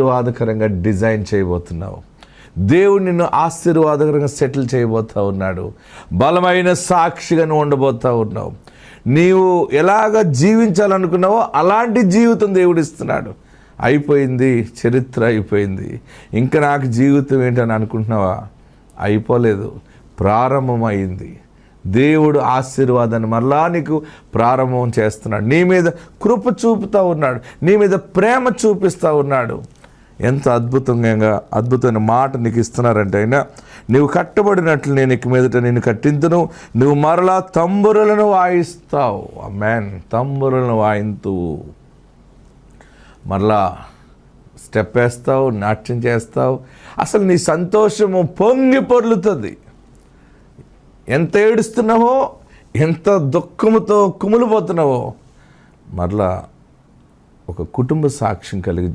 ఆశీర్వాదకరంగా డిజైన్ చేయబోతున్నావు. దేవుడు నిన్ను ఆశీర్వాదకరంగా సెటిల్ చేయబోతా ఉన్నాడు. బలమైన సాక్షిగా నువ్వు ఉండబోతా ఉన్నావు. నీవు ఎలాగ జీవించాలనుకున్నావో అలాంటి జీవితం దేవుడు ఇస్తున్నాడు. అయిపోయింది, చరిత్ర అయిపోయింది, ఇంకా నాకు జీవితం ఏంటని అనుకుంటున్నావా? అయిపోలేదు, ప్రారంభమైంది. దేవుడు ఆశీర్వాదాన్ని మరలా నీకు ప్రారంభం చేస్తున్నాడు. నీ మీద కృప చూపుతూ ఉన్నాడు, నీ మీద ప్రేమ చూపిస్తూ ఉన్నాడు. ఎంత అద్భుతమైన మాట నీకు ఇస్తున్నారంటే, అయినా నువ్వు కట్టబడినట్లు నేను ఇక మీదట నేను కట్టింతును, నువ్వు మరలా తంబురులను వాయిస్తావు. ఆమేన్. తంబురులను వాయింతూ మరలా స్టెప్ వేస్తావు, నాట్యం చేస్తావు. అసలు నీ సంతోషము పొంగి పొర్లుతుంది. ఎంత ఏడుస్తున్నావో, ఎంత దుఃఖముతో కుమిలిపోతున్నావో, మరలా ఒక కుటుంబ సాక్ష్యం కలిగి